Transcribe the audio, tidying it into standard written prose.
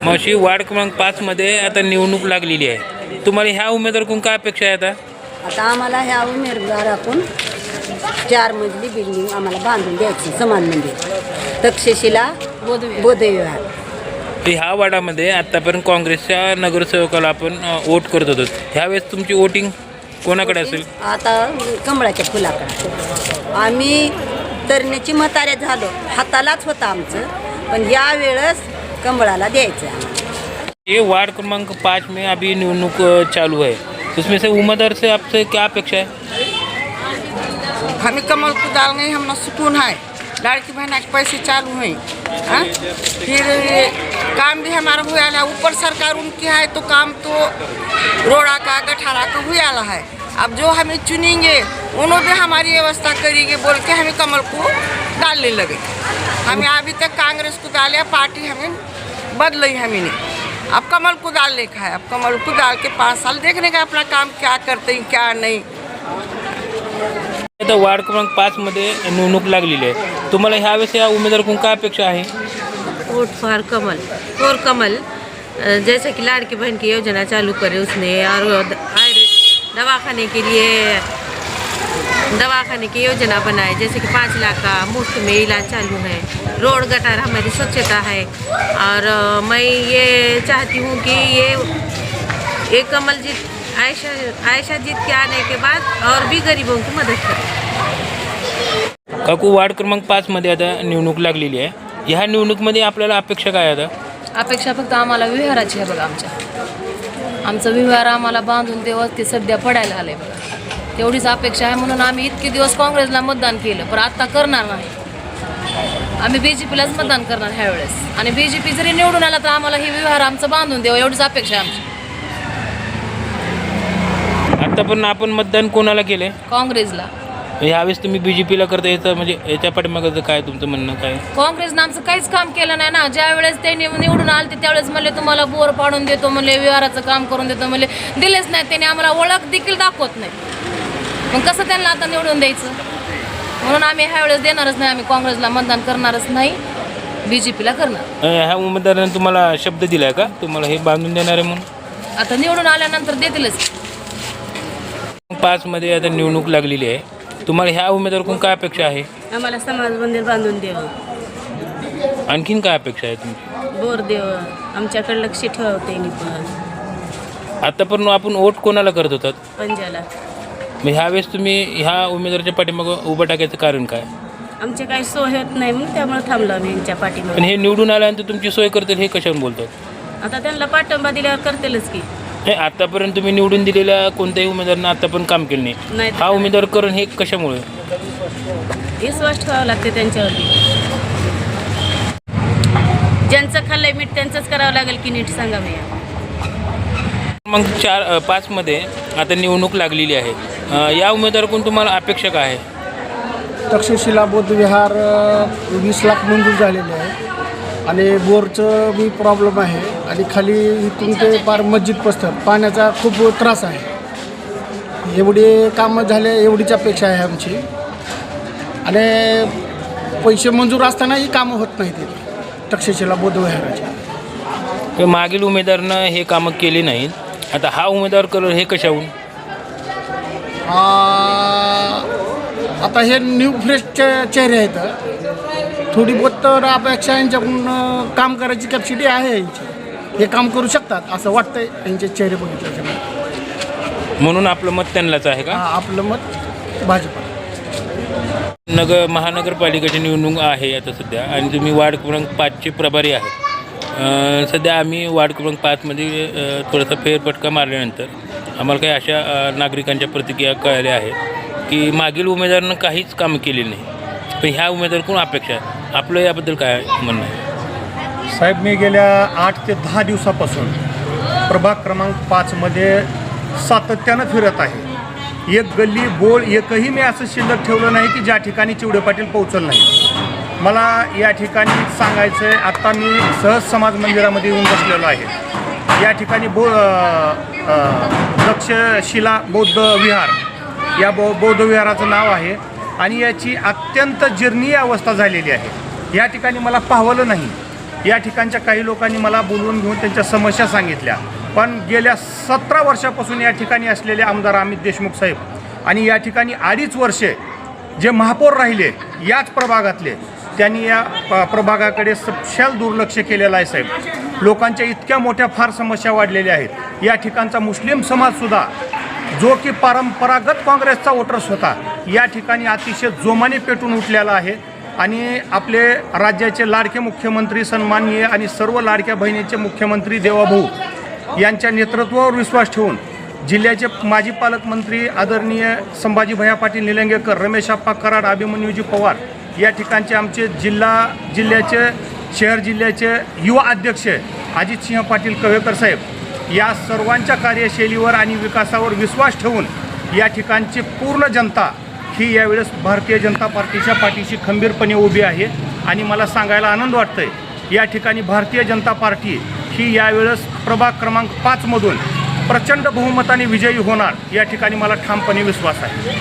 मावशी, वार्ड क्रमांक 5 मध्ये आता निवडणूक लागलेली आहे. तुम्हाला ह्या उमेदवाराकडून काय अपेक्षा आहे? आता आम्हाला ह्या उमेदवाराकडून 4 मजली बिल्डिंग आम्हाला बांधून द्यायची समान मंदिर तक्षशिला बोधविहार. ह्या वार्डामध्ये आतापर्यंत काँग्रेसच्या नगरसेवकाला आपण वोट करत होतो. ह्यावेळेस तुमची वोटिंग कोणाकडे असेल? आता कमळाच्या फुलाकडे. आम्ही तरण्याची म्हाताऱ्या झालो, हातालाच होता आमचं, पण यावेळेस कमळाला द्यायचं. ये वार्ड क्रमांक 5 में अभी निवडणूक चालू है, उसमें से उम्मीदवार से आपसे क्या अपेक्षा है? हमें कमल को डालने हमने सुकून है, लड़की बहना के पैसे चालू हैं, फिर काम भी हमारा हुआ है. ऊपर सरकार उनकी है तो काम तो रोड़ा का गठारा का हुआ है. अब जो हमें चुनेंगे उन्होंने भी हमारी व्यवस्था करेंगे बोल के हमें कमल को डालने लगे. हमें अभी तक कांग्रेस को डाले, पार्टी हमें बदली हमें नहीं, अब कमल को डालने का है. अब कमल को डाल के 5 साल देखने का अपना काम क्या करते हैं क्या नहीं. आता वार्ड क्रमांक 5 मध्ये निवडणूक लागलेली आहे. तुम्हाला ह्यावेळेस या उमेदवाराकडून काय अपेक्षा आहे? Vote for Kamal, for Kamal. जैसे कि लाड़की बहन की योजना चालू करे उसने, और दवाखाने की योजना बनाए, जैसे कि 5 लाख का मुफ्त में इलाज चालू है, रोड गटार हमारी स्वच्छता है. और मैं ये चाहती हूँ कि ये कमल जीत आयशा जीत के आने के बाद और भी गरीबों की मदद करे. काकू, वार्ड क्रमांक 5 मध्ये आता निवडणूक लागलेली आहे. ह्या निवडणुकीमध्ये आपल्याला अपेक्षा काय आहे? आता अपेक्षा फक्त आम्हाला विहाराची आहे बघा. आमचं विहार आम्हाला बांधून तेव्हा ते सध्या पडायला आलं आहे बघा, तेवढीच अपेक्षा आहे. म्हणून आम्ही इतके दिवस काँग्रेसला मतदान केलं, पण आत्ता करणार नाही. आम्ही BJPलाच मतदान करणार ह्यावेळेस, आणि BJP जरी निवडून आला तर आम्हाला ही विहार आमचं बांधून द्यावं एवढीच अपेक्षा आहे आमची. आतापर्यंत आपण मतदान कोणाला केले? काँग्रेसला. ह्यावेळेस तुम्ही BJPला करता याचं म्हणजे याच्या पाठीमागं काय तुमचं म्हणणं काय? काँग्रेसनं आमचं काहीच काम केलं नाही ना. ज्या वेळेस ते निवडून आले ते त्यावेळेस म्हणले तुम्हाला बोर पाडून देतो, म्हणले विहाराचं काम करून देतो, म्हणले दिलेच नाही. त्यांनी आम्हाला ओळख देखील दाखवत नाही. मग कसं त्यांना आता निवडून द्यायचं? म्हणून आम्ही ह्या वेळेस देणारच नाही. आम्ही काँग्रेसला मतदान करणारच नाही, BJPला करणार. ह्या उमेदवाराने तुम्हाला शब्द दिलाय का तुम्हाला हे बांधून देणार आहे म्हणून? आता निवडून आल्यानंतर देतीलच. 5 मध्ये आता निवडणूक लागलेली आहे. तुम्हाला ह्या उमेदवाराकडून काय अपेक्षा आहे? आम्हाला समाज मंदिर बांधून द्यावं, आणखीन काय अपेक्षा आहे तुमची? बोर द्यावं, आमच्याकडे लक्ष ठेवते. पण आतापर्यंत आपण वोट कोणाला करत होतात? पंजाला. मग ह्यावेळेस तुम्ही ह्या उमेदवाराच्या पाठीमागं उभं टाकायचं कारण काय? आमचे काही सोय होत नाही म्हणून त्यामुळे थांबलो आम्ही यांच्या पाठीमागे. पण हे निवडून आल्यानंतर तुमची सोय करतील हे कशावर बोलतात? आता त्यांना पाठिंबा दिल्यावर करतीलच की. हे आतापर्यंत तुम्ही निवडून दिलेल्या कोणत्याही उमेदवारांना आतापर्यंत काम केलं नाही. नाही हा उमेदवार करून हे कशामुळे? विश्वास ठेवावा लागते त्यांच्यावरती. ज्यांचं खाल्लंय मीठ त्यांचंच करावं लागेल की नीट सांगा भैया. मग 5 मध्ये आता निवडणूक लागलेली आहे. या उमेदवाराकडून तुम्हाला अपेक्षा काय आहे? तक्षशिला बौद्धविहार 20 लाख मंजूर झालेले आहे, आणि बोरचं बी प्रॉब्लेम आहे, आणि खाली इथून ते पार मस्जिद पसतं पाण्याचा खूप त्रास आहे. एवढे कामं झाले एवढीच अपेक्षा आहे आमची. आणि पैसे मंजूर असतानाही कामं होत नाही ते तक्षशिला बौद्धविहाराचे. मागील उमेदवारानं हे कामं केली नाहीत, आता हा उमेदवार करून हे कशाहून? आता हे न्यू फ्रेश चेहरे आहेत, थोडी बहुत तर अपेक्षा यांच्याकडून काम करायची कॅपॅसिटी आहे यांची. हे काम करू शकतात असं वाटतंय यांचे चेहरे बघितल्याच्या. म्हणून आपलं मत त्यांनाच आहे का? आपलं मत भाजपा. महानगरपालिकेची निवडणूक आहे आता सध्या, आणि तुम्ही वार्ड क्रमांक 5चे प्रभारी आहात. सध्या आम्ही वार्ड क्रमांक 5मध्ये थोडासा फेरफटका मारल्यानंतर आम्हाला काही अशा नागरिकांच्या प्रतिक्रिया कळल्या आहेत की मागील उमेदवारानं काहीच कामं केलेली नाही, पण ह्या उमेदवाराकडून अपेक्षा आहे. आपलं याबद्दल काय म्हणणं आहे? साहेब, मी गेल्या 8 ते 10 दिवसापासून प्रभाग क्रमांक 5मध्ये सातत्यानं फिरत आहे. एक गल्ली बोळ एकही मी असं शिल्लक ठेवलं नाही की ज्या ठिकाणी चिवडे पाटील पोहोचलं नाही. मला या ठिकाणी सांगायचं आहे, आत्ता मी सहज समाज मंदिरामध्ये येऊन बसलेलो आहे. या ठिकाणी तक्षशिला बौद्ध विहार या बौद्ध विहाराचं नाव आहे, आणि याची अत्यंत जीर्णीय अवस्था झालेली आहे. या ठिकाणी मला पाहवलं नाही या ठिकाणच्या काही लोकांनी मला बोलवून घेऊन त्यांच्या समस्या सांगितल्या, पण गेल्या 17 वर्षापासून या ठिकाणी असलेले आमदार अमित देशमुख साहेब आणि या ठिकाणी 2.5 वर्षे जे महापौर राहिले याच प्रभागातले, त्यांनी या प्रभागाकडे सपशेल दुर्लक्ष केलेलं आहे साहेब. लोकांच्या इतक्या मोठ्या फार समस्या वाढलेल्या आहेत. या ठिकाणचा मुस्लिम समाजसुद्धा जो की परंपरागत काँग्रेसचा वोटर्स होता, या ठिकाणी अतिशय जोमाने पेटून उठलेला आहे. आणि आपले राज्याचे लाडके मुख्यमंत्री सन्माननीय आणि सर्व लाडक्या बहिणीचे मुख्यमंत्री देवाभाऊ यांच्या नेतृत्वावर विश्वास ठेवून जिल्ह्याचे माजी पालकमंत्री आदरणीय संभाजीभैया पाटील निलंगेकर, रमेश आप्पा कराड, अभिमन्यूजी पवार या ठिकाणचे आमचे जिल्ह्याचे शहर जिल्ह्याचे युवा अध्यक्ष अजितसिंह पाटील कवेकर साहेब या सर्वांच्या कार्यशैलीवर आणि विकासावर विश्वास ठेवून या ठिकाणची पूर्ण जनता ही यावेळेस भारतीय जनता पार्टीच्या पाठीशी खंबीरपणे उभी आहे. आणि मला सांगायला आनंद वाटतो आहे, या ठिकाणी भारतीय जनता पार्टी ही यावेळेस प्रभाग क्रमांक 5 मधून प्रचंड बहुमताने विजयी होणार, या ठिकाणी मला ठामपणे विश्वास आहे.